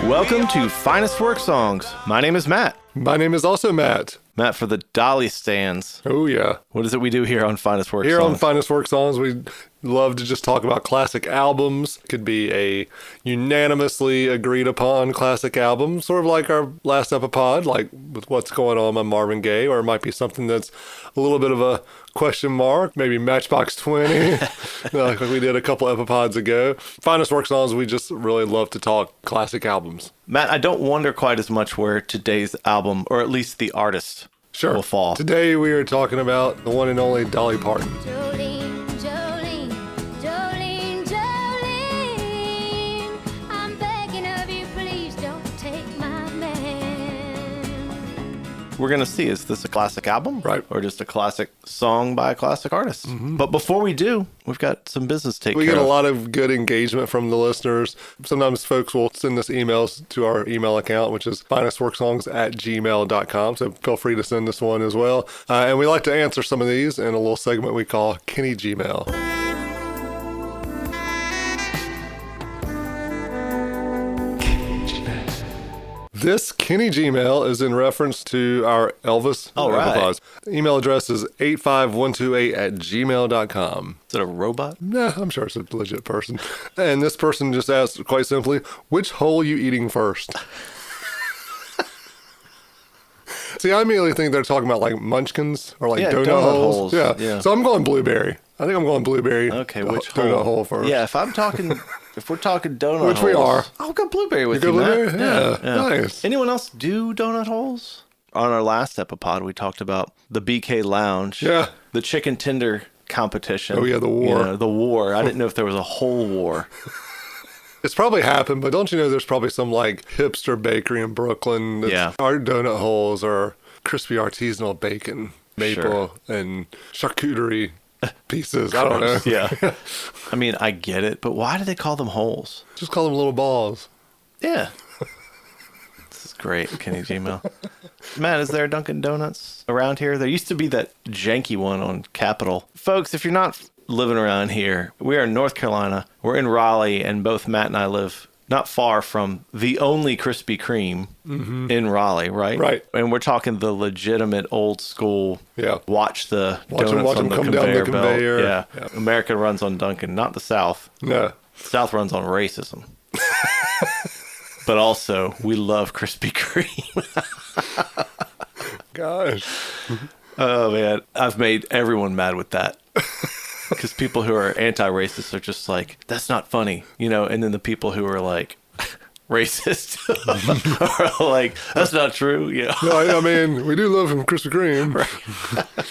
Welcome to Finest Work Songs. My name is Matt. My name is also Matt. Matt for the Dolly stands. Oh, yeah. What is it we do here on Finest Work Songs? Here on Finest Work Songs, we love to just talk about classic albums. Could be a unanimously agreed upon classic album, sort of like our last epipod, like with What's Going On by Marvin Gaye, or it might be something that's a little bit of a question mark, maybe Matchbox 20, like we did a couple epipods ago. Finest Work Songs, we just really love to talk classic albums. Matt, I don't wonder quite as much where today's album, or at least the artist, will fall. Today we are talking about the one and only Dolly Parton. Jolene, Jolene, Jolene, Jolene, I'm begging of you, please don't take my man. We're going to see, is this a classic album? Right. Or just a classic song by a classic artist? Mm-hmm. But before we do, we've got some business to take care of. We get a lot of good engagement from the listeners. Sometimes folks will send us emails to our email account, which is finestworksongs@gmail.com. So feel free to send us one as well. And we like to answer some of these in a little segment we call Kenny Gmail. This Kenny Gmail is in reference to our Elvis episodes. Email address is 85128@gmail.com. Is it a robot? Nah, I'm sure it's a legit person. And this person just asked quite simply, which hole you eating first? See, I immediately think they're talking about like munchkins or like donut holes. Yeah. So I'm going blueberry. I think I'm going blueberry. Okay, which donut hole first? Yeah, if we're talking donut holes. Which we are. I'll go blueberry with you, Matt. Blueberry? Yeah. Nice. Anyone else do donut holes? On our last epipod, we talked about the BK Lounge. Yeah. The chicken tender competition. Oh, yeah, the war. You know, the war. I didn't know if there was a whole war. It's probably happened, but don't you know there's probably some like hipster bakery in Brooklyn that's our donut holes are crispy artisanal bacon, maple, and charcuterie pieces. I don't know. Yeah. I mean, I get it, but why do they call them holes? Just call them little balls. Yeah. This is great, Kenny Gmail. Matt, is there a Dunkin' Donuts around here? There used to be that janky one on Capitol. Folks, if you're not living around here, we are in North Carolina. We're in Raleigh, and both Matt and I live not far from the only Krispy Kreme in Raleigh, right? Right. And we're talking the legitimate old school, watch the donuts watch on them the come down the conveyor belt. conveyor. Yeah. America runs on Dunkin', not the South. No. South runs on racism. But also, we love Krispy Kreme. Gosh. Oh, man. I've made everyone mad with that. Because people who are anti-racist are just like, that's not funny, you know? And then the people who are like, racist are like, that's not true, you know? No, I mean, we do love him, Krispy Kreme. Right.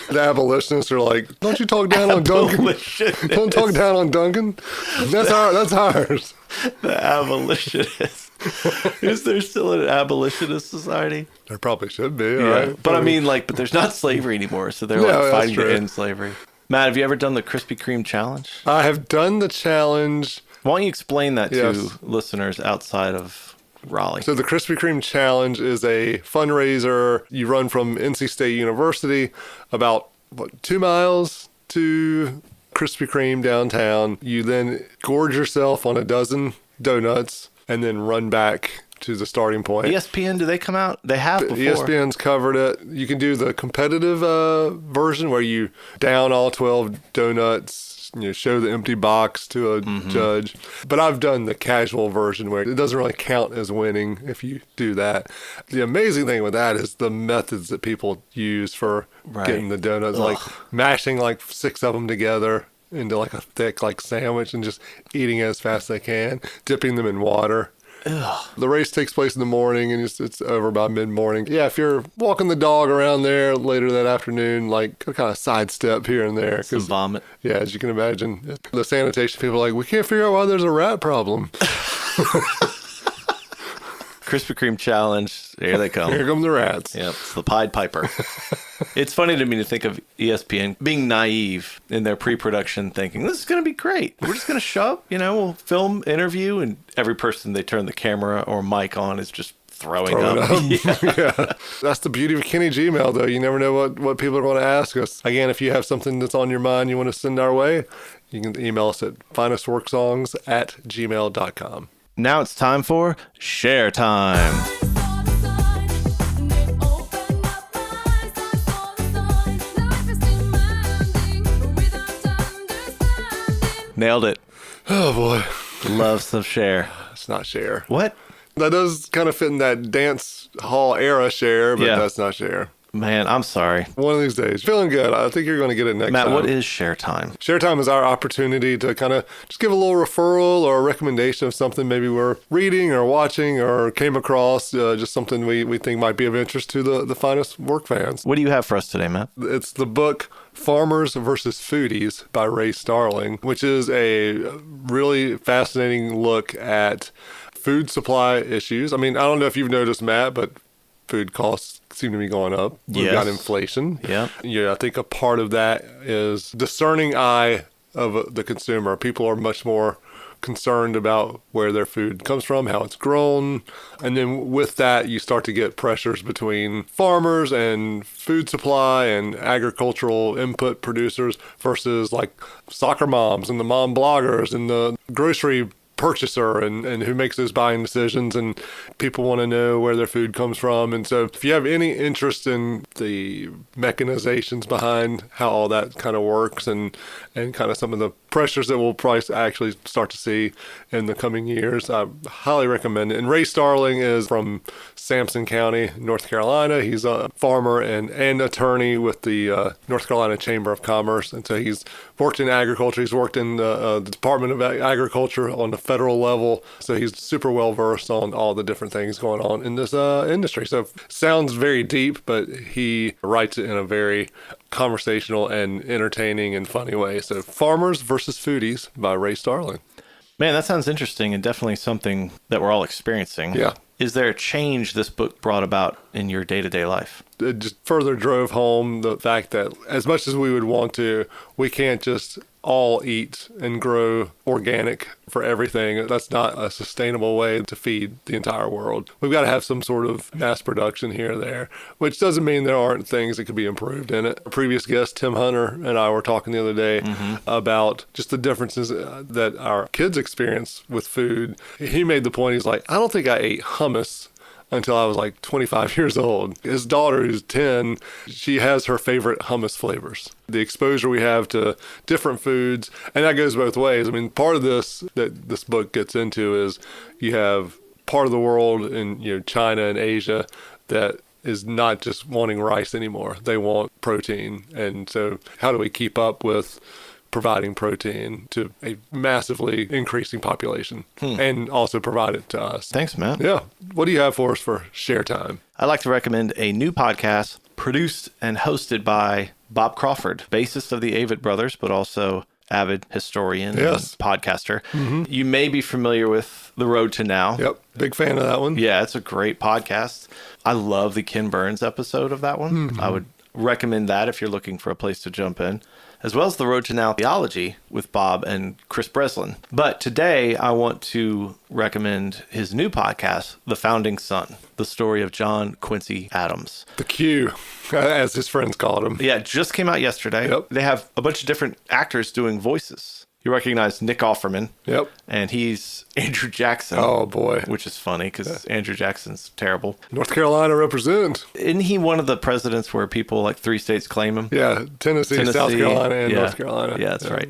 The abolitionists are like, don't you talk down on Duncan? Don't talk down on Duncan. That's ours. The abolitionists. Is there still an abolitionist society? There probably should be, Yeah. right? But I mean, like, but there's not slavery anymore, so they're like fighting to end slavery. Matt, have you ever done the Krispy Kreme challenge? I have done the challenge. Why don't you explain that to listeners outside of Raleigh? So the Krispy Kreme challenge is a fundraiser. You run from NC State University about 2 miles to Krispy Kreme downtown. You then gorge yourself on a dozen donuts and then run back to the starting point. ESPN, do they come out? They have before. ESPN's covered it. You can do the competitive version where you down all 12 donuts, you know, show the empty box to a judge. But I've done the casual version where it doesn't really count as winning if you do that. The amazing thing with that is the methods that people use for getting the donuts, like mashing like 6 of them together into like a thick like sandwich and just eating it as fast as they can, dipping them in water. Ugh. The race takes place in the morning and it's over by mid-morning. Yeah, if you're walking the dog around there later that afternoon, like kind of sidestep here and there. Some vomit. Yeah, as you can imagine. The sanitation people are like, we can't figure out why there's a rat problem. Krispy Kreme challenge. Here they come. Here come the rats. Yep, it's the Pied Piper. It's funny to me to think of ESPN being naive in their pre-production thinking, this is going to be great. We're just going to show up, you know, we'll film, interview, and every person they turn the camera or mic on is just throwing up. Yeah. That's the beauty of Kenny Gmail, though. You never know what people are going to ask us. Again, if you have something that's on your mind you want to send our way, you can email us at finestworksongs@gmail.com. Now it's time for Share Time. Nailed it. Oh boy, Love some Cher. it's not Cher. What? That does kind of fit in that dance hall era Cher, but Yeah. that's not Cher. Man, I'm sorry. One of these days. Feeling good. I think you're going to get it next Matt, time. what is Share Time? Share time is our opportunity to kind of just give a little referral or a recommendation of something maybe we're reading or watching or came across, just something we think might be of interest to the finest work fans. What do you have for us today, Matt? It's the book Farmers versus Foodies by Ray Starling, which is a really fascinating look at food supply issues. I mean, I don't know if you've noticed, Matt, but food costs seem to be going up. We've Yes. got inflation. Yeah. Yeah, I think a part of that is discerning eye of the consumer. People are much more concerned about where their food comes from, how it's grown. And then with that, you start to get pressures between farmers and food supply and agricultural input producers versus like soccer moms and the mom bloggers and the grocery purchaser and who makes those buying decisions, and people want to know where their food comes from. And so if you have any interest in the mechanizations behind how all that kind of works and kind of some of the pressures that we'll probably actually start to see in the coming years, I highly recommend it. And Ray Starling is from Sampson County, North Carolina. He's a farmer and attorney with the North Carolina Chamber of Commerce. And so he's worked in agriculture. He's worked in the Department of Agriculture on the federal level. So he's super well versed on all the different things going on in this industry. So sounds very deep, but he writes it in a very conversational and entertaining and funny way. So Farmers versus Foodies by Ray Starling. Man, that sounds interesting and definitely something that we're all experiencing. Yeah. Is there a change this book brought about in your day-to-day life? It just further drove home the fact that as much as we would want to, we can't just all eat and grow organic for everything. That's not a sustainable way to feed the entire world. We've got to have some sort of mass production here or there, which doesn't mean there aren't things that could be improved in it. A previous guest, Tim Hunter, and I were talking the other day about just the differences that our kids experience with food. He made the point, he's like, I don't think I ate hummus until I was like 25 years old. His daughter, who's 10, she has her favorite hummus flavors. The exposure we have to different foods, and that goes both ways. I mean, part of this that this book gets into is you have part of the world in China and Asia that is not just wanting rice anymore. They want protein. And so how do we keep up with providing protein to a massively increasing population and also provide it to us? Thanks, Matt. Yeah. What do you have for us for Share Time? I'd like to recommend a new podcast produced and hosted by Bob Crawford, bassist of the Avett Brothers, but also avid historian Yes. and podcaster. You may be familiar with The Road to Now. Yep. Big fan of that one. Yeah, it's a great podcast. I love the Ken Burns episode of that one. I would recommend that if you're looking for a place to jump in, as well as The Road to Now Theology with Bob and Chris Breslin. But today I want to recommend his new podcast, The Founding Son, the story of John Quincy Adams. The Q, as his friends called him. Yeah, it just came out yesterday. Yep. They have a bunch of different actors doing voices. You recognize Nick Offerman. Yep. And he's Andrew Jackson. Oh, boy. Which is funny because Andrew Jackson's terrible. North Carolina represent. Isn't he one of the presidents where people like 3 states claim him? Yeah. Tennessee, South Carolina, and yeah. North Carolina. Yeah, that's right.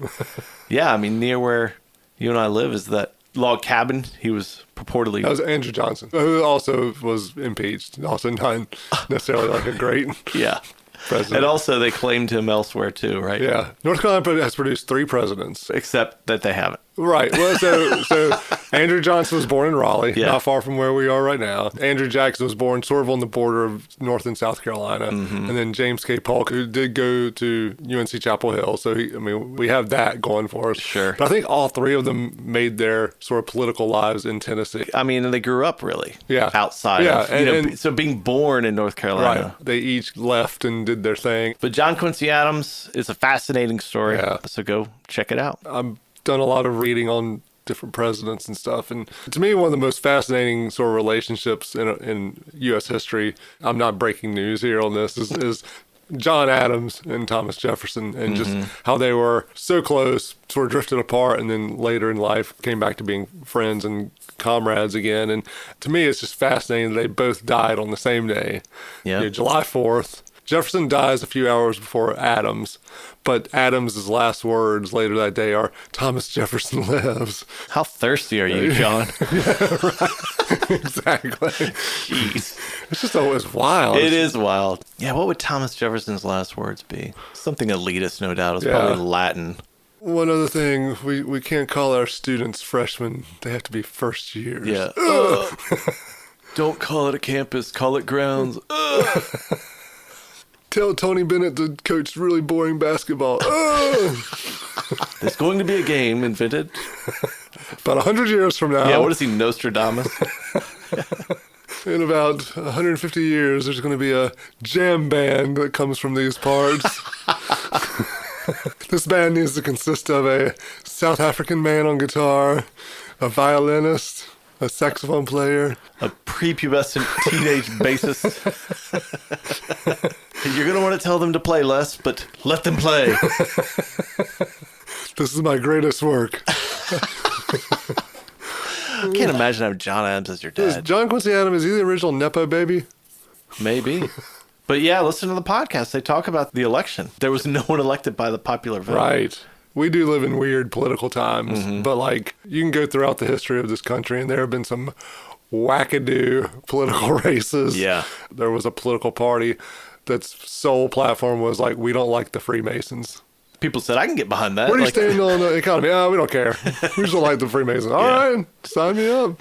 Yeah, I mean, near where you and I live is that log cabin. He was purportedly... That was Andrew Johnson, who also was impeached. Also not necessarily like a great Yeah. president. And also they claimed him elsewhere too, right? Yeah. North Carolina has produced 3 presidents. Except that they haven't. Right. Well, so Andrew Johnson was born in Raleigh, Yeah. not far from where we are right now. Andrew Jackson was born sort of on the border of North and South Carolina. And then James K. Polk, who did go to UNC Chapel Hill. So, we have that going for us. Sure. But I think all 3 of them made their sort of political lives in Tennessee. I mean, and they grew up really outside Yeah, of, and so being born in North Carolina. Right. They each left and did their thing. But John Quincy Adams is a fascinating story. Yeah. So go check it out. I've done a lot of reading on different presidents and stuff. And to me, one of the most fascinating sort of relationships in U.S. history, I'm not breaking news here on this, is John Adams and Thomas Jefferson, and just how they were so close, sort of drifted apart, and then later in life came back to being friends and comrades again. And to me, it's just fascinating that they both died on the same day. Yeah. July 4th. Jefferson dies a few hours before Adams, but Adams's last words later that day are, "Thomas Jefferson lives." How thirsty are you, John? Exactly. Jeez. It's just always wild. It is wild. Yeah, what would Thomas Jefferson's last words be? Something elitist, no doubt. It's probably Latin. One other thing, we can't call our students freshmen. They have to be first years. Yeah. Don't call it a campus, call it grounds. Tell Tony Bennett to coach really boring basketball. There's going to be a game invented. About 100 years from now. Yeah, what is he, Nostradamus? In about 150 years, there's going to be a jam band that comes from these parts. This band needs to consist of a South African man on guitar, a violinist, a saxophone player, A prepubescent teenage bassist. You're going to want to tell them to play less, but let them play. This is my greatest work. I can't imagine having John Adams as your Is dad. John Quincy Adams, is he the original Nepo baby? Maybe. But yeah, listen to the podcast. They talk about the election. There was no one elected by the popular vote. Right. We do live in weird political times, but like you can go throughout the history of this country and there have been some wackadoo political races. Yeah. There was a political party that's sole platform was like, we don't like the Freemasons. People said, I can get behind that. Where do you Like, stand on the economy? Oh, we don't care. We just don't like the Freemasons. All right, sign me up.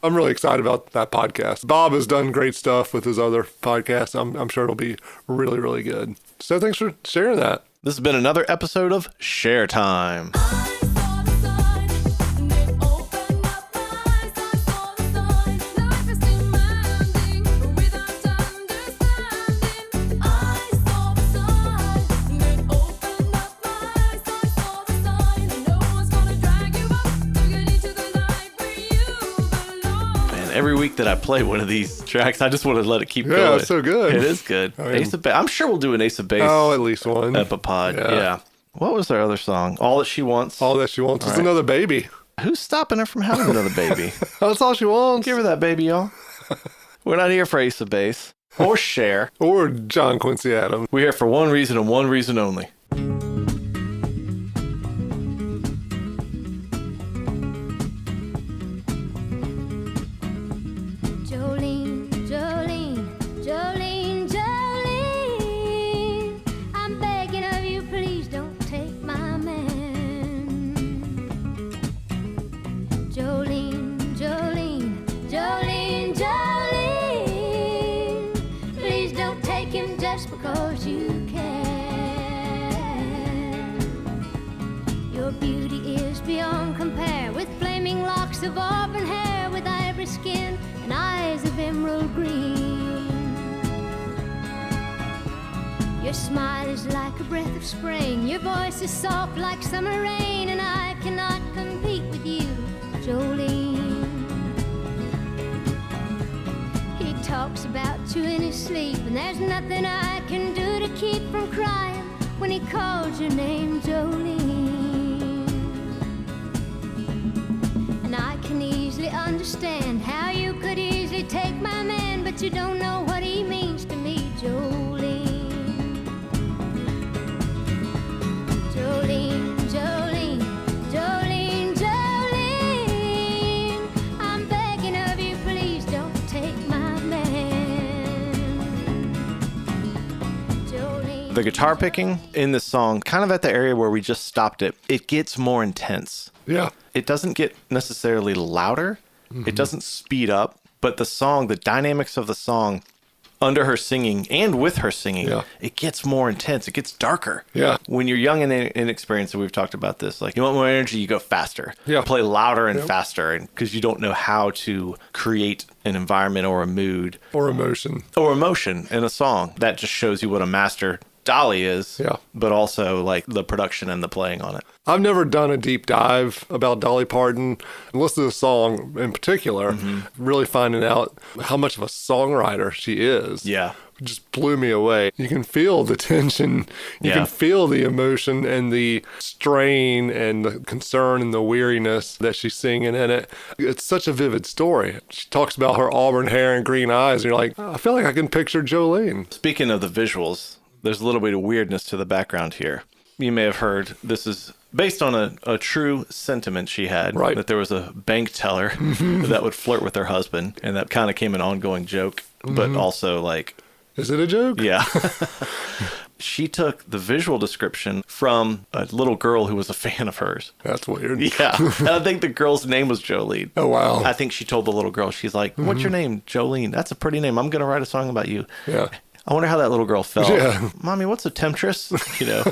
I'm really excited about that podcast. Bob has done great stuff with his other podcasts. I'm sure it'll be really, really good. So thanks for sharing that. This has been another episode of Share Time. Every week that I play one of these tracks, I just want to let it keep going. Yeah, it's so good. It is good. I mean, Ace of Base. I'm sure we'll do an Ace of Base Oh, at least one. epipod. Yeah. Yeah. What was their other song? All That She Wants. All that she wants is right. another baby. Who's stopping her from having another baby? That's all she wants. Give her that baby, y'all. We're not here for Ace of Base or Cher. Or John Quincy Adams. We're here for one reason and one reason only. Jolene, Jolene, Jolene, Jolene, I'm begging of you, please don't take my man. Jolene, Jolene, Jolene, Jolene, please don't take him just because you can. Your beauty is beyond compare, with flaming locks of auburn hair, with ivory skin and eyes of emerald green. Your smile is like a breath of spring, your voice is soft like summer rain, and I cannot compete with you, Jolene. He talks about you in his sleep, and there's nothing I can do to keep from crying when he calls your name, Jolene. And I can easily understand how you could easily take my man, but you don't know what he means to me, Jolene. Jolene, Jolene, Jolene, Jolene, I'm begging of you, please don't take my man. Jolene. The guitar picking in this song, kind of at the area where we just stopped it, it gets more intense. Yeah. It doesn't get necessarily louder. It doesn't speed up, but the song, the dynamics of the song under her singing and with her singing, it gets more intense. It gets darker. Yeah. When you're young and inexperienced, and we've talked about this, like you want more energy, you go faster. Yeah. Play louder and faster, and because you don't know how to create an environment or a mood Or emotion. or emotion in a song. That just shows you what a master Dolly is, Yeah. but also like the production and the playing on it. I've never done a deep dive about Dolly Parton. Listen to the song in particular, really finding out how much of a songwriter she is. Yeah. It just blew me away. You can feel the tension. You Yeah. can feel the emotion and the strain and the concern and the weariness that she's singing in it. It's such a vivid story. She talks about her auburn hair and green eyes. And you're like, I feel like I can picture Jolene. Speaking of the visuals, there's a little bit of weirdness to the background here. You may have heard this is based on a true sentiment she had, Right. that there was a bank teller that would flirt with her husband, and that kind of came an ongoing joke, but also like, Is it a joke? yeah. She took the visual description from a little girl who was a fan of hers. That's weird. Yeah. And I think the girl's name was Jolene. Oh, wow. I think she told the little girl, she's like, what's your name? Jolene. That's a pretty name. I'm going to write a song about you. Yeah. I wonder how that little girl felt. Yeah. Mommy, what's a temptress? You know,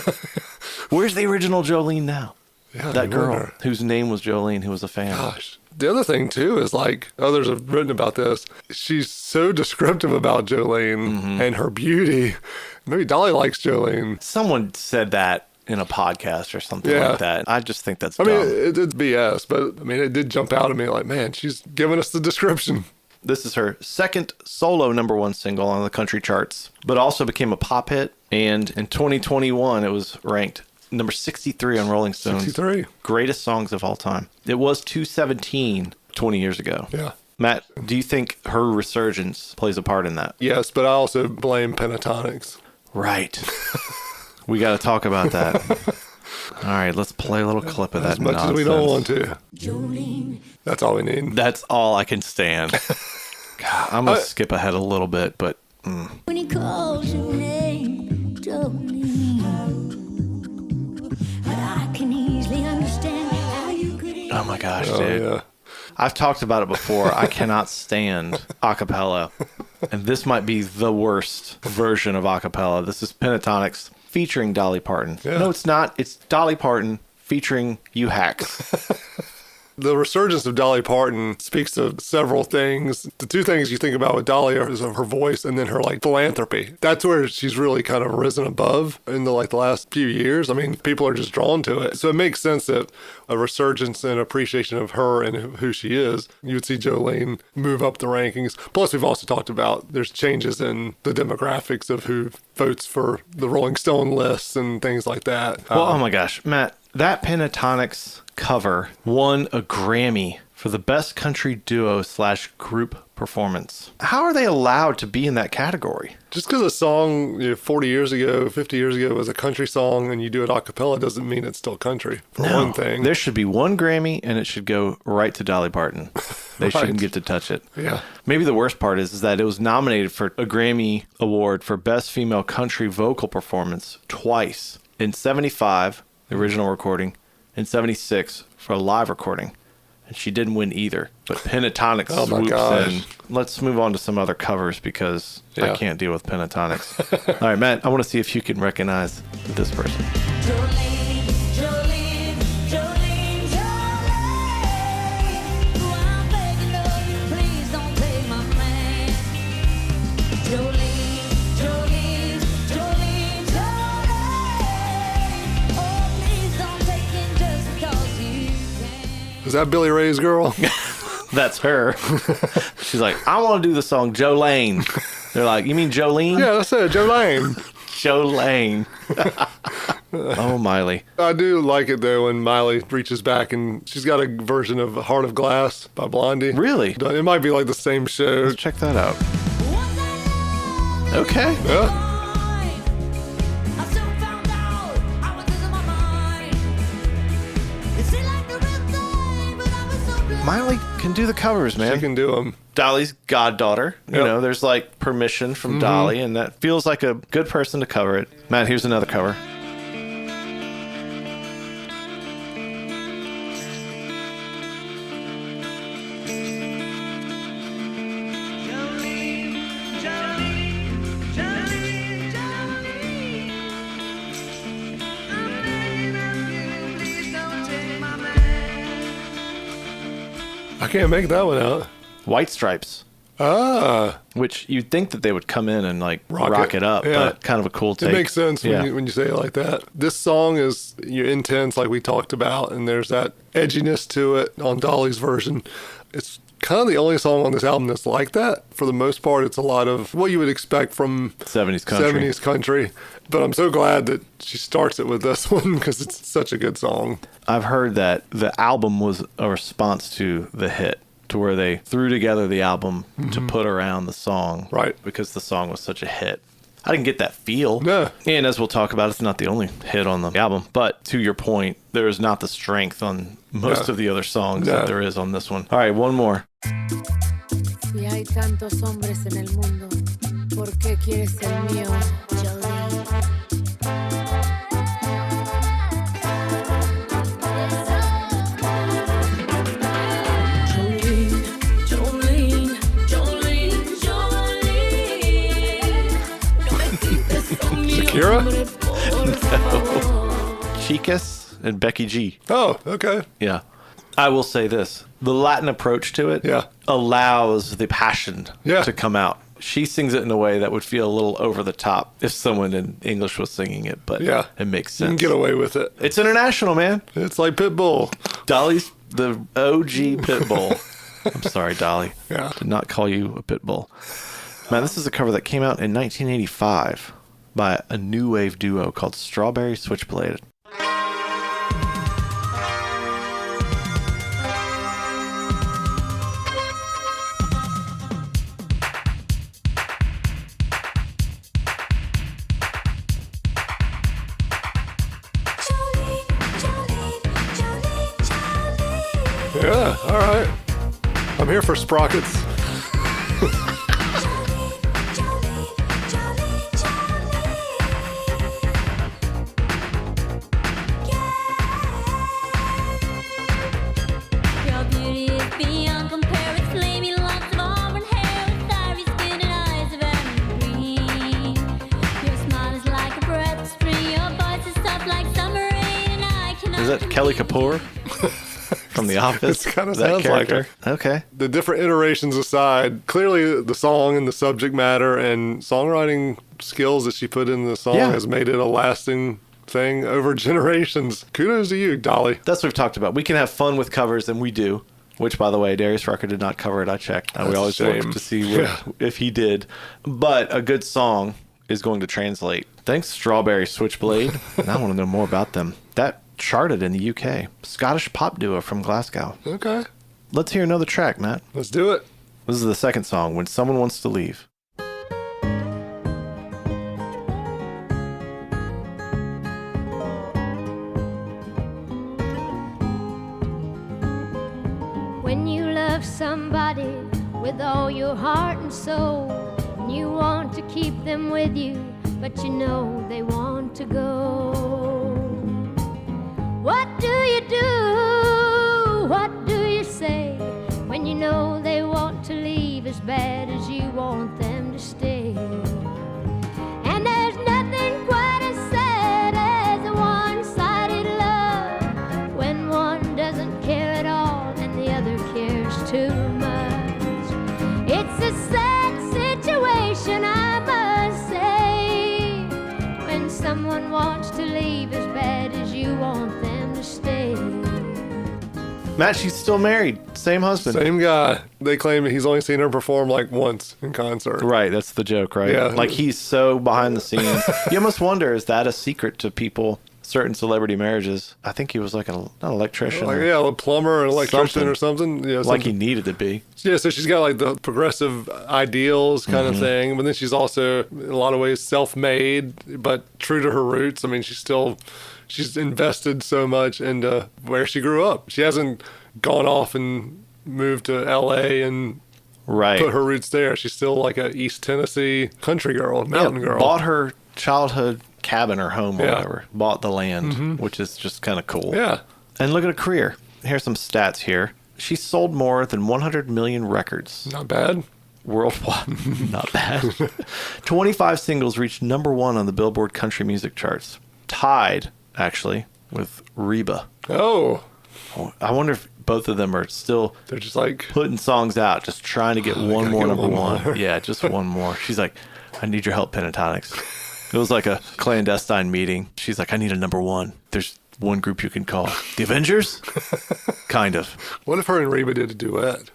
where's the original Jolene now? Yeah, That I girl wonder. whose name was Jolene, who was a fan. Gosh. The other thing, too, is like others have written about this. She's so descriptive about Jolene and her beauty. Maybe Dolly likes Jolene. Someone said that in a podcast or something Yeah. like that. I just think that's I dumb. mean, it's BS, but I mean, it did jump out at me like, man, she's giving us the description. This is her second solo #1 single on the country charts, but also became a pop hit. And in 2021, it was ranked number 63 on Rolling Stone's 63. greatest songs of all time. It was 217 20 years ago. Yeah. Matt, do you think her resurgence plays a part in that? Yes, but I also blame pentatonics. Right. We got to talk about that. All right, let's play a little clip of that As much nonsense. as we don't want to. Jolene, That's all we need. That's all I can stand. God, I'm going to skip ahead a little bit, but when he calls your name, Jolene. But I can easily understand how you could. oh my gosh, Oh, dude. yeah. I've talked about it before. I cannot stand acapella. And this might be the worst version of acapella. This is Pentatonics featuring Dolly Parton. Yeah. No, it's not. It's Dolly Parton featuring you hacks. The resurgence of Dolly Parton speaks of several things. The two things you think about with Dolly is her voice and then her like philanthropy. That's where she's really kind of risen above in the last few years. I mean, people are just drawn to it. So it makes sense that a resurgence and appreciation of her and who she is, you would see Jolene move up the rankings. Plus, we've also talked about there's changes in the demographics of who votes for the Rolling Stone lists and things like that. Well, oh my gosh, Matt, that Pentatonics cover won a Grammy for the best country duo / group performance. How are they allowed to be in that category? Just because a song 40 years ago, 50 years ago was a country song and you do it a cappella doesn't mean it's still country, for one thing. There should be one Grammy and it should go right to Dolly Parton. They shouldn't get to touch it. Yeah. Maybe the worst part is that it was nominated for a Grammy Award for Best Female Country Vocal Performance twice. In 75, the original recording, and 76 for a live recording. And she didn't win either. But Pentatonics Oh my swoops gosh. in. Let's move on to some other covers because I Yeah. can't deal with Pentatonics. All right, Matt, I want to see if you can recognize this person. Jolene, Jolene, Jolene, Jolene. Oh, I'm begging of you, please don't take my man. Jolene, Jolene, Jolene, Jolene. Oh, please don't take him just because you can. Is that Billy Ray's girl? That's her. She's like, I want to do the song Jolene. They're like, you mean Jolene? Yeah, that's it, Jolene. Jolene. Oh, Miley. I do like it though when Miley reaches back and she's got a version of Heart of Glass by Blondie. Really? It might be like the same show. Let's check that out. Was that love? Okay. Yeah. I soon found out I was losing my mind. It seemed like the real thing, but I was so blind. Miley can do the covers, man. She can do them. Dolly's goddaughter. You Yep. know, there's like permission from Dolly, and that feels like a good person to cover it. Matt, here's another cover. I can't make that one out. White Stripes. Ah, which you'd think that they would come in and like rock it up, yeah. but kind of a cool take. It makes sense when you say it like that. This song is intense, like we talked about, and there's that edginess to it on Dolly's version. It's kind of the only song on this album that's like that. For the most part, it's a lot of what you would expect from 70s country. But I'm so glad that she starts it with this one because it's such a good song. I've heard that the album was a response to the hit, to where they threw together the album to put around the song. Right. Because the song was such a hit. I didn't get that feel. No. And as we'll talk about, it's not the only hit on the album. But to your point, there is not the strength on most of the other songs that there is on this one. All right, one more. Si hay tantos hombres en el mundo, ¿por qué quieres el mío, Jolene? Shakira? Chicas and Becky G. Oh, okay. Yeah. I will say this. The Latin approach to it allows the passion to come out. She sings it in a way that would feel a little over the top if someone in English was singing it, but it makes sense. You can get away with it. It's international, man. It's like Pitbull. Dolly's the OG Pitbull. I'm sorry, Dolly. Yeah. Did not call you a Pitbull. Man, this is a cover that came out in 1985 by a new wave duo called Strawberry Switchblade. Yeah, all right. I'm here for sprockets. Is that Kelly Kapoor from The Office? It kind of That sounds character? like her. Okay. The different iterations aside, clearly the song and the subject matter and songwriting skills that she put in the song has made it a lasting thing over generations. Kudos to you, Dolly. That's what we've talked about. We can have fun with covers, and we do. Which, by the way, Darius Rucker did not cover it. I checked. And we always look to see if he did. But a good song is going to translate. Thanks, Strawberry Switchblade. And I want to know more about them. That charted in the UK. Scottish pop duo from Glasgow. Okay. Let's hear another track, Matt. Let's do it. This is the second song, When Someone Wants to Leave. When you love somebody with all your heart and soul, and you want to keep them with you, but you know they want to go. What do you do? What do you say when you know they want to leave as bad as you want them to stay? And there's nothing quite as sad as a one-sided love, when one doesn't care at all and the other cares too much. It's a sad situation, I must say, when someone wants to leave as bad as you want them to stay. Matt, she's still married. Same husband. Same guy. They claim he's only seen her perform like once in concert. Right, that's the joke, right? Yeah. Like he's so behind the scenes. You almost wonder, is that a secret to people, certain celebrity marriages? I think he was like not an electrician. Like, a plumber, an electrician or something. Yeah, like he needed to be. Yeah, so she's got like the progressive ideals kind of thing, but then she's also in a lot of ways self-made, but true to her roots. I mean, she's invested so much into where she grew up. She hasn't gone off and moved to LA and put her roots there. She's still like a East Tennessee country girl, mountain girl. Bought her childhood cabin or home or whatever. Bought the land, which is just kind of cool. Yeah. And look at her career. Here's some stats here. She sold more than 100 million records. Not bad. Worldwide. Not bad. 25 singles reached #1 on the Billboard country music charts. Tied, actually, with Reba. Oh. I wonder if both of them are still They're just like, putting songs out, just trying to get one gotta more get number one more. one. Yeah, just one more. She's like, I need your help, Pentatonics. It was like a clandestine meeting. She's like, I need a number one. There's one group you can call. The Avengers? Kind of. what if her and Reba did a duet?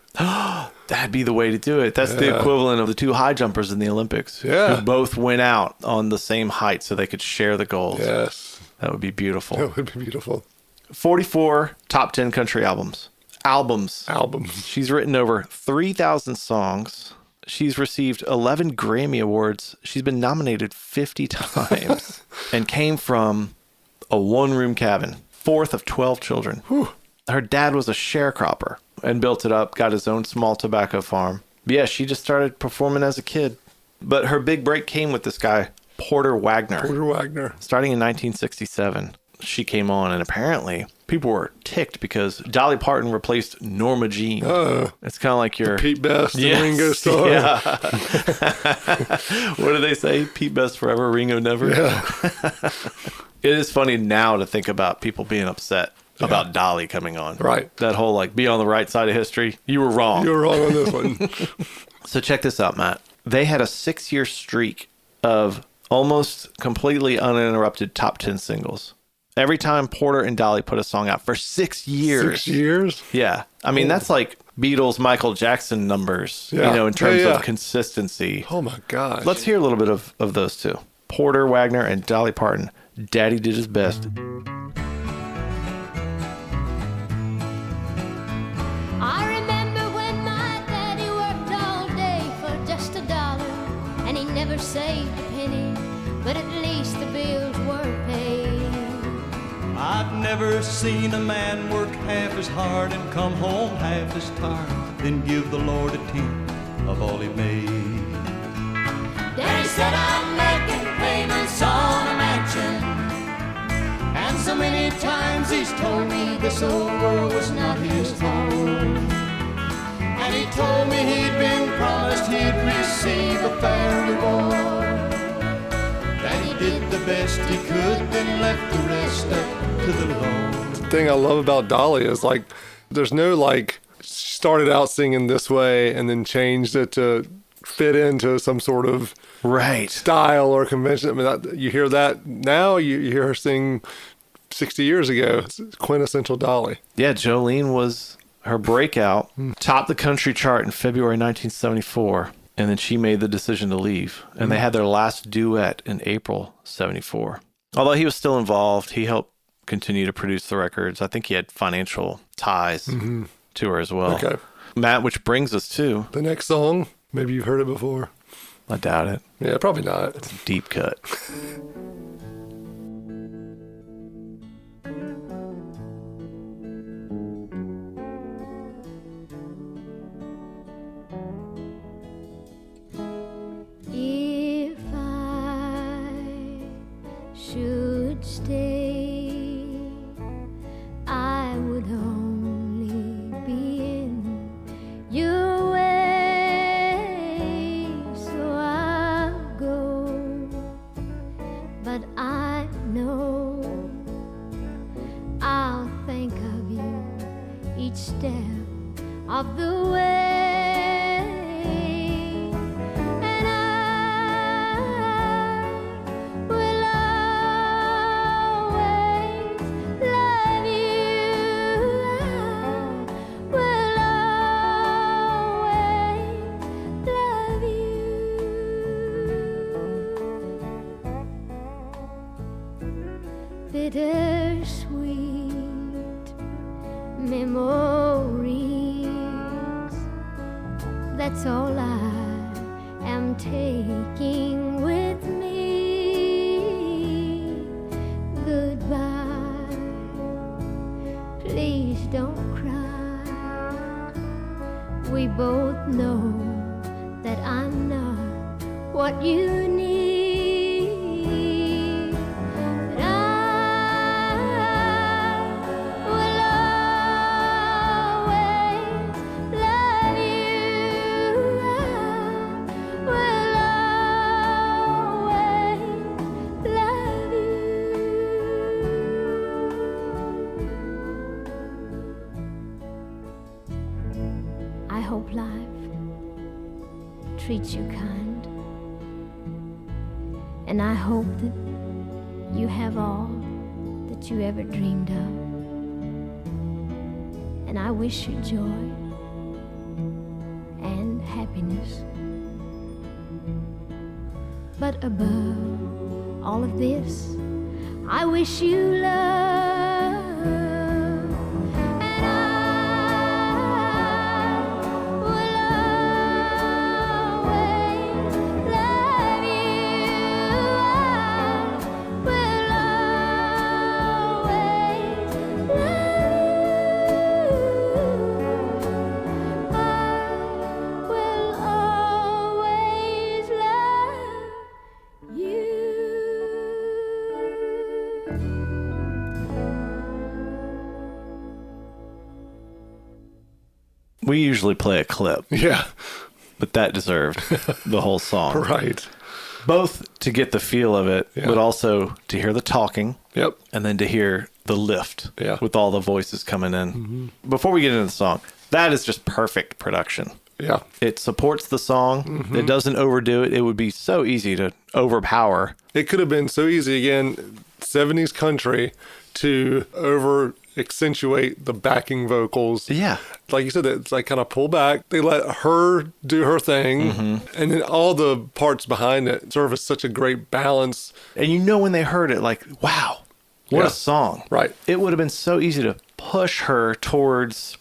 That'd be the way to do it. That's the equivalent of the two high jumpers in the Olympics. Yeah. Who both went out on the same height so they could share the gold. Yes. That would be beautiful. That would be beautiful. 44 top 10 country albums. Albums. She's written over 3,000 songs. She's received 11 Grammy Awards. She's been nominated 50 times and came from a one-room cabin, fourth of 12 children. Whew. Her dad was a sharecropper and built it up, got his own small tobacco farm. But yeah, she just started performing as a kid. But her big break came with this guy, Porter Wagoner. Porter Wagoner. Starting in 1967, she came on, and apparently people were ticked because Dolly Parton replaced Norma Jean. It's kind of like your Pete Best and Yes, Ringo Starr. Yeah. What do they say? Pete Best forever, Ringo never. Yeah. It is funny now to think about people being upset about Dolly coming on. Right. That whole like be on the right side of history. You were wrong. You're wrong on this one. So check this out, Matt. They had a 6-year streak of almost completely uninterrupted top 10 singles. Every time Porter and Dolly put a song out for 6 years. 6 years? Yeah. I mean, that's like Beatles, Michael Jackson numbers, Yeah. you know, in terms Yeah. of consistency. Oh my gosh. Let's hear a little bit of those two. Porter Wagoner and Dolly Parton. Daddy did his best. I remember when my daddy worked all day for just $1, and he never saved a penny, but at least the bills were paid. I've never seen a man work half as hard and come home half as tired, then give the Lord a tenth of all he made. Daddy said I'm making payments on a mansion, And so many times he's told me this old world was not his home. and he told me he'd been promised he'd receive a fair reward. That he did the best he could, then left the rest up to the Lord. The thing I love about Dolly is like, there's no like, she started out singing this way and then changed it to fit into some sort of Right. style or convention. I mean, you hear that now, you hear her sing 60 years ago. It's quintessential Dolly. Yeah, Jolene was her breakout, topped the country chart in February 1974, and then she made the decision to leave. And they had their last duet in April 74. Although he was still involved, he helped continue to produce the records. I think he had financial ties to her as well. Okay. Matt, which brings us to, The next song, maybe you've heard it before. I doubt it, Yeah, probably not. deep cut. If I should stay, I would only be in your way. So I'll go, but I know I'll think of you each step of the way. And I will always love you. I will always love you. Bittersweet memories, that's all I am taking with me. Goodbye, please don't cry. We both know that I'm not what you need. But I will always love you. I will always love you. treats you kind. And I hope that you have all that you ever dreamed of. And I wish you joy and happiness. But above all of this, I wish you love. And I will always love you. I will always love you. I will always love you. We usually play a clip, Yeah. but that deserved the whole song. Right. Both to get the feel of it, Yeah. but also to hear the talking Yep. and then to hear the lift Yeah. with all the voices coming in. Before we get into the song, that is just perfect production. Yeah. It supports the song. It doesn't overdo it. It would be so easy to overpower. It could have been so easy, again, 70s country, to over accentuate the backing vocals. Yeah. Like you said, it's like kind of pull back. They let her do her thing, and then all the parts behind it serve as such a great balance. And you know when they heard it, like, wow, what Yeah. a song. Right. It would have been so easy to push her towards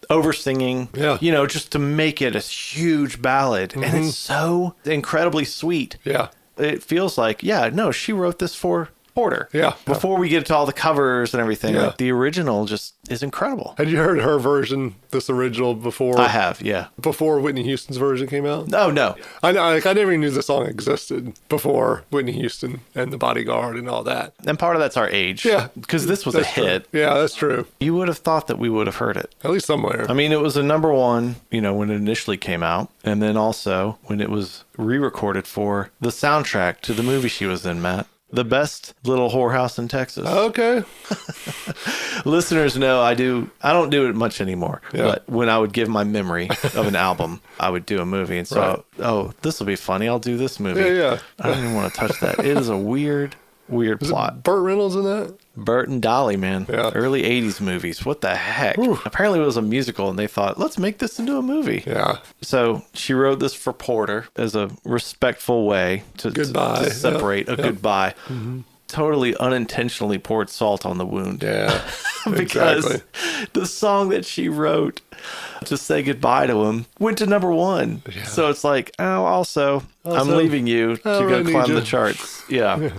over singing, Yeah. you know, just to make it a huge ballad. And it's so incredibly sweet. Yeah. It feels like, yeah, no, she wrote this for Porter. Yeah. Before we get to all the covers and everything, Yeah. like, the original just is incredible. Had you heard her version, this original, before I have, yeah. before Whitney Houston's version came out? Oh, no. I know, like, I never even knew the song existed before Whitney Houston and The Bodyguard and all that. And part of that's our age. Yeah. Because this was a That's true. hit. Yeah, that's true. You would have thought that we would have heard it. At least somewhere. I mean, it was a number one, you know, when it initially came out. And then also when it was re-recorded for the soundtrack to the movie she was in, Matt. The best little whorehouse in Texas. Okay. Listeners know I don't do it much anymore. Yeah. But when I would give my memory of an album, I would do a movie. And so, Right. oh, this will be funny. I'll do this movie. Yeah, yeah. I don't even want to touch that. It is a weird plot. Burt Reynolds in that? Burt and Dolly, man. Yeah. Early 80s movies. What the heck? Apparently it was a musical and they thought, let's make this into a movie. Yeah. So she wrote this for Porter as a respectful way to Goodbye. to separate a Yep. goodbye. Totally unintentionally poured salt on the wound. Yeah. Because Exactly. the song that she wrote to say goodbye to him went to number one. Yeah. So it's like, oh, also, I'm Also, leaving you to I go need climb you. the charts. Yeah.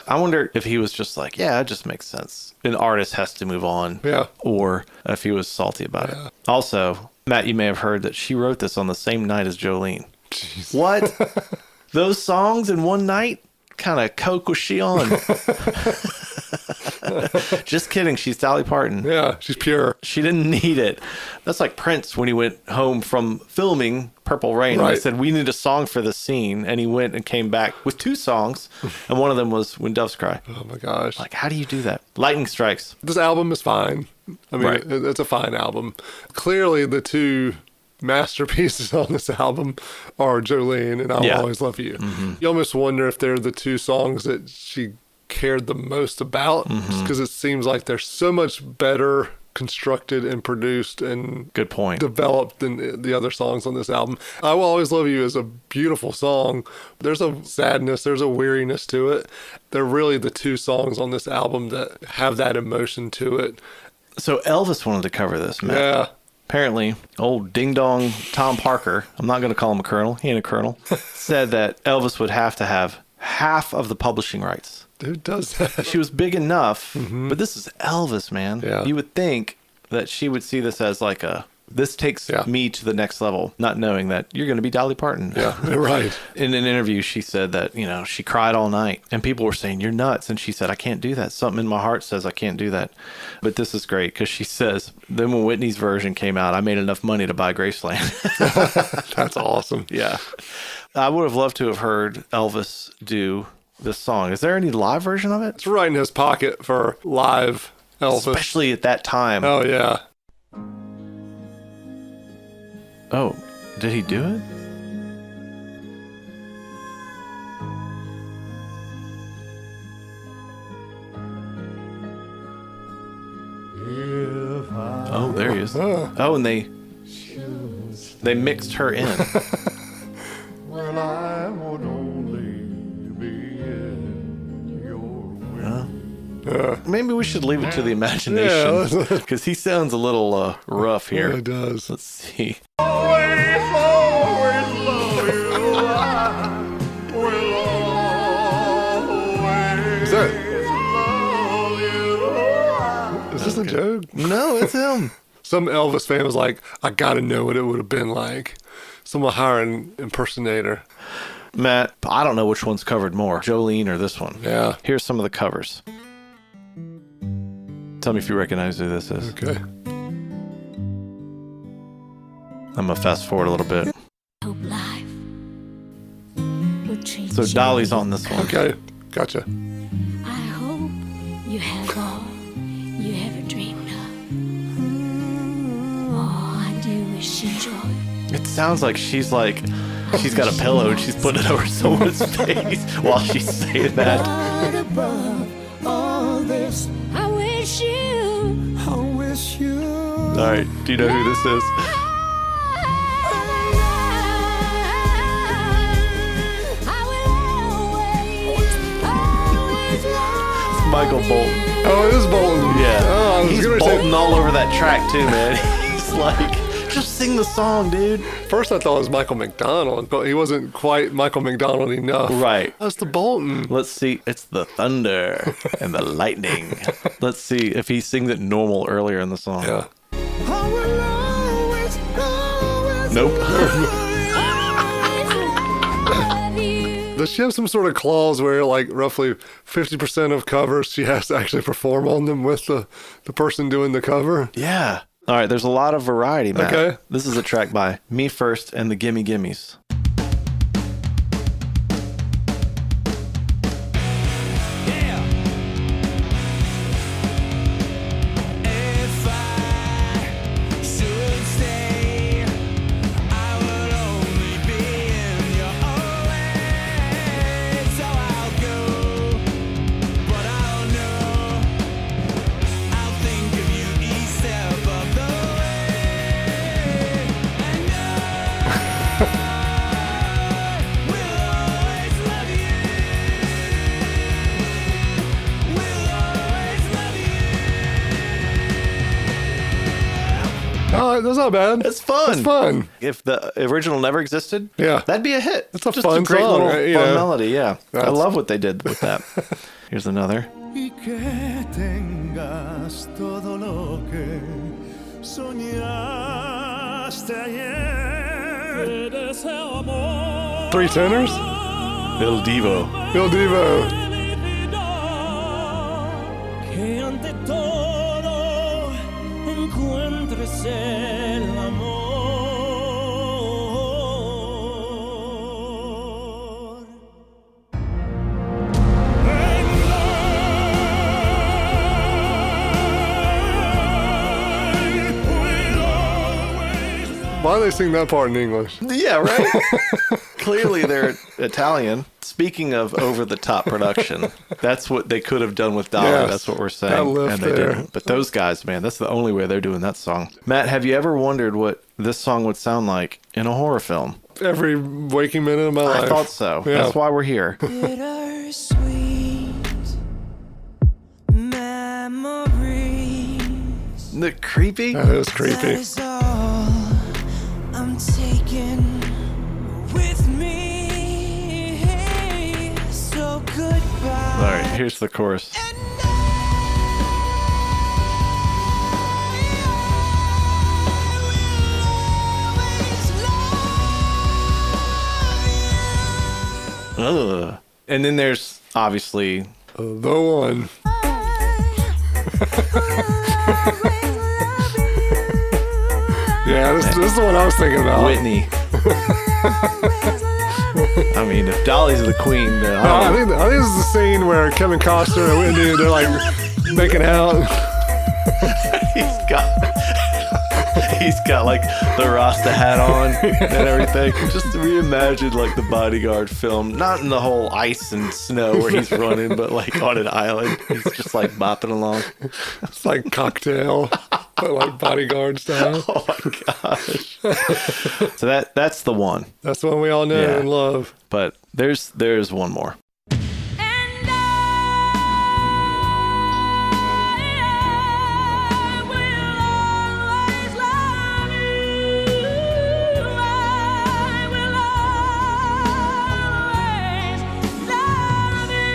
I wonder if he was just like, yeah, it just makes sense. An artist has to move on. Yeah. Or if he was salty about Yeah. it. Also, Matt, you may have heard that she wrote this on the same night as Jolene. Jeez. What? Those songs in one night? Kind of coke was she on? Just kidding. She's Dolly Parton. Yeah, she's pure. She didn't need it. That's like Prince when he went home from filming Purple Rain. Right. They said, we need a song for the scene. And he went and came back with 2 songs. And one of them was When Doves Cry. Oh my gosh. Like, how do you do that? Lightning Strikes. This album is fine. I mean, Right. it's a fine album. Clearly, the 2 masterpieces on this album are Jolene and I'll Yeah. Always Love You. You almost wonder if they're the 2 songs that she cared the most about, just because it seems like they're so much better constructed and produced and Good point. developed than the other songs on this album. I Will Always Love You is a beautiful song. There's a sadness, there's a weariness to it. They're really the 2 songs on this album that have that emotion to it. So Elvis wanted to cover this, Matt. Yeah. Apparently, old ding dong Tom Parker, I'm not going to call him a colonel, he ain't a colonel, said that Elvis would have to have half of the publishing rights. Who does that? She was big enough, but this is Elvis, man. Yeah. You would think that she would see this as like this takes Yeah. me to the next level, not knowing that you're going to be Dolly Parton. Yeah, right. In an interview, she said that, you know, she cried all night and people were saying, you're nuts. And she said, I can't do that. Something in my heart says I can't do that. But this is great because she says, then when Whitney's version came out, I made enough money to buy Graceland. That's awesome. Yeah. I would have loved to have heard Elvis do this song. Is there any live version of it? It's right in his pocket for live Elvis. Especially at that time. Oh, yeah. Oh, did he do it? goes. Oh, and they mixed her in. Well, I would only be in your way. Maybe we should leave it to the imagination Yeah. because he sounds a little rough here. Yeah, it does. Let's see. Always, always love you. I will always Is that- love you. Is this a joke? No, it's him. Some Elvis fan was like, I gotta know what it would have been like. Someone hire an impersonator. Matt, I don't know which one's covered more, Jolene or this one. Yeah. Here's some of the covers. Tell me if you recognize who this is. Okay. I'm gonna fast forward a little bit. Hope life will treat So you. Dolly's on this one. Okay. Gotcha. I hope you have all you ever dreamed of. Oh, I do wish you joy. It sounds like she's got a pillow and she's putting it over someone's face while she's saying that. But above all this, I wish you. All right, do you know who this is? Michael Bolton. Oh, it is Bolton. Yeah. Oh, I was He's gonna bolting say. all over that track too, man. He's like, just sing the song, dude. First, I thought it was Michael McDonald, but he wasn't quite Michael McDonald enough. Right. That's the Bolton. Let's see. It's the thunder and the lightning. Let's see if he sings it normal earlier in the song. Yeah. Nope. Does she have some sort of clause where, like, roughly 50% of covers she has to actually perform on them with the person doing the cover? Yeah. All right. There's a lot of variety, Matt. Okay. This is a track by Me First and the Gimme Gimmes. Oh, that's not bad. It's fun. It's fun. If the original never existed, Yeah. that'd be a hit. It's a Just fun a great song, little right? You fun know. melody. Yeah, I That's- love what they did with that. Here's another. Y que tengas todo lo que soñaste ayer. Three tenors? Bill Devo. Bill Devo. Que ante todo encuentres el amor. Why do they sing that part in English? Yeah, right. Clearly, they're Italian. Speaking of over-the-top production, that's what they could have done with Dolly. Yes, That's what we're saying, that lift and they there. didn't. But those guys, man, that's the only way they're doing that song. Matt, have you ever wondered what this song would sound like in a horror film? Every waking minute of my life. I thought so. Yeah. That's why we're here. Bittersweet memories. Isn't it creepy? That is creepy. That is all I'm taking with me. So goodbye. All right, here's the chorus. Ugh. And then there's obviously The one. Yeah, this is the one I was thinking about. Whitney. I mean, if Dolly's the queen, then I think this is the scene where Kevin Costner and Whitney, they're like making out. he's got like the Rasta hat on and everything. Just reimagine like the Bodyguard film, not in the whole ice and snow where he's running, but like on an island. He's just like bopping along. It's like Cocktail. But like bodyguard style. Oh my gosh. So that's the one. That's the one we all know Yeah. and love. But there's one more. And I will always love you. I will always love you. I will always love you.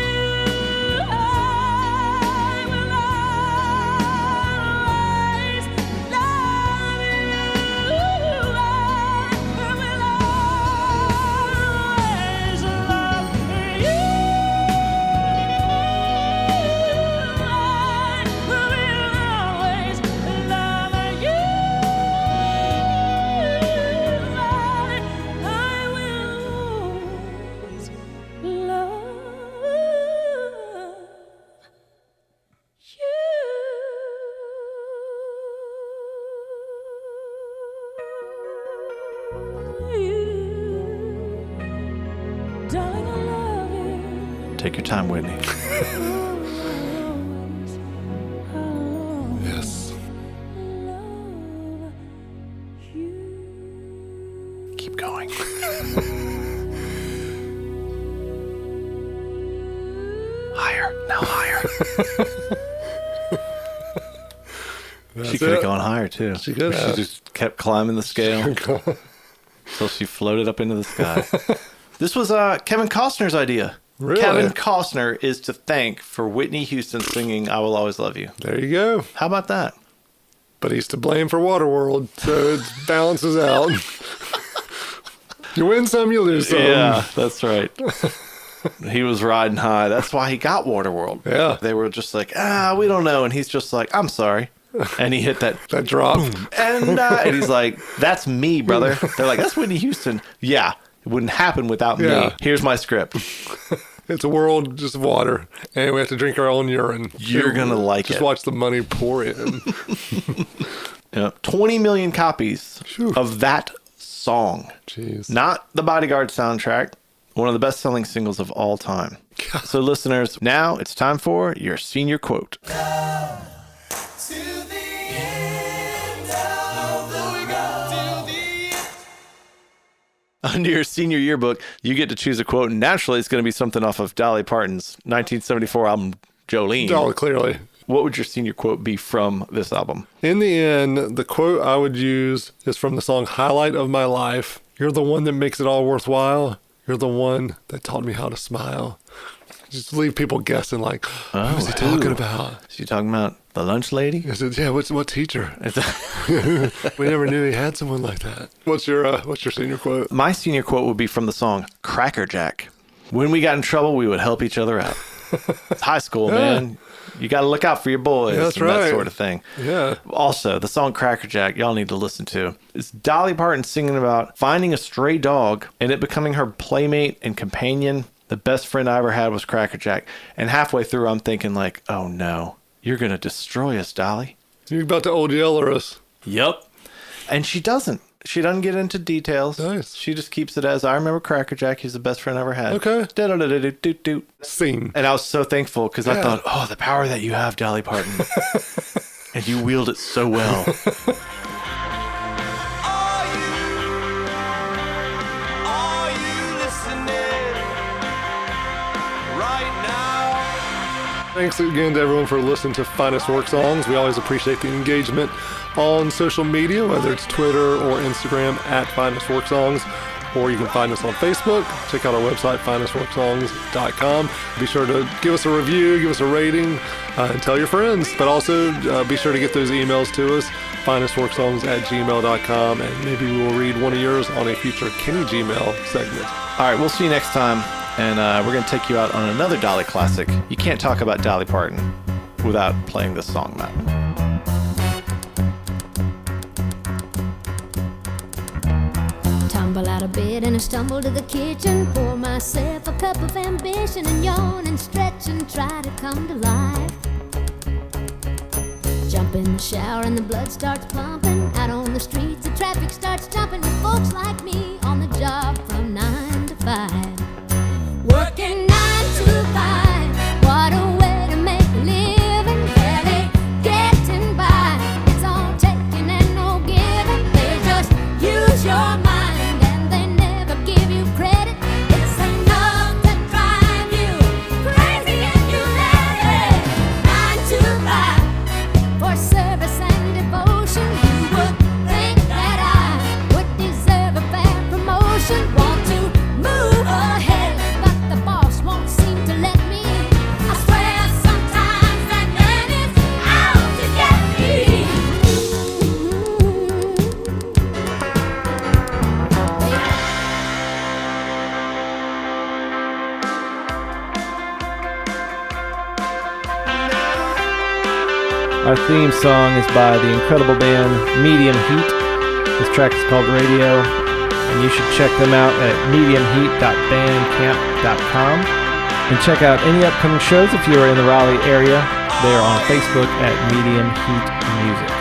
Darling, I love you. Take your time, Whitney. Yes. Keep going. Higher. Now higher. She could have gone higher too. She could have. She just kept climbing the scale until she floated up into the sky. This was Kevin Costner's idea. Really? Kevin Costner is to thank for Whitney Houston singing "I Will Always Love You." There you go. How about that? But he's to blame for Waterworld, so it balances out. You win some, you lose some. Yeah, that's right. He was riding high. That's why he got Waterworld. Yeah. They were just like, we don't know. And he's just like, I'm sorry. And he hit that. That drop. And he's like, that's me, brother. They're like, that's Whitney Houston. Yeah, it wouldn't happen without Yeah. me. Here's my script. It's a world just of water, and we have to drink our own urine. You're going to like Just it. watch the money pour in. 20 million copies Phew. of that song. Jeez. Not the Bodyguard soundtrack. One of the best-selling singles of all time. So, listeners, now it's time for your senior quote. Under your senior yearbook, you get to choose a quote, and naturally, it's going to be something off of Dolly Parton's 1974 album, Jolene. Oh, clearly. What would your senior quote be from this album? In the end, the quote I would use is from the song Highlight of My Life. You're the one that makes it all worthwhile. You're the one that taught me how to smile. Just leave people guessing, like, who's he talking about? Is he talking about the lunch lady? I said, yeah, what teacher? We never knew he had someone like that. What's your senior quote? My senior quote would be from the song Cracker Jack. When we got in trouble, we would help each other out. It's high school, man. You got to look out for your boys. Yeah, that's and right. That sort of thing. Yeah. Also, the song Cracker Jack, y'all need to listen to. It's Dolly Parton singing about finding a stray dog and it becoming her playmate and companion. The best friend I ever had was Cracker Jack. And halfway through, I'm thinking like, oh no, you're going to destroy us, Dolly. You're about to old yeller us. Yep. And she doesn't. She doesn't get into details. Nice. She just keeps it as, I remember Cracker Jack. He's the best friend I ever had. Okay. Da-da-da-da-do-do-do. Scene. And I was so thankful because I thought, oh, the power that you have, Dolly Parton. And you wield it so well. Are you listening right now? Thanks again to everyone for listening to Finest Work Songs. We always appreciate the engagement on social media, whether it's Twitter or Instagram at Finest Work Songs, or you can find us on Facebook. Check out our website, finestworksongs.com. Be sure to give us a review, give us a rating, and tell your friends. But also be sure to get those emails to us, finestworksongs@gmail.com, and maybe we will read one of yours on a future Kenny Gmail segment. All right, we'll see you next time. And we're going to take you out on another Dolly classic. You can't talk about Dolly Parton without playing this song, Matt. Tumble out of bed and I stumble to the kitchen. Pour myself a cup of ambition and yawn and stretch and try to come to life. Jump in the shower and the blood starts pumping. Out on the streets the traffic starts jumping with folks like me on the job from 9 to 5. Working 9 to 5. What a way to make a living. Barely getting by. It's on should want to move ahead, but the boss won't seem to let me. I swear sometimes that man is out to get me. Our theme song is by the incredible band Medium Heat. This track is called Radio, and you should check them out at mediumheat.bandcamp.com. And check out any upcoming shows if you are in the Raleigh area. They are on Facebook at Medium Heat Music.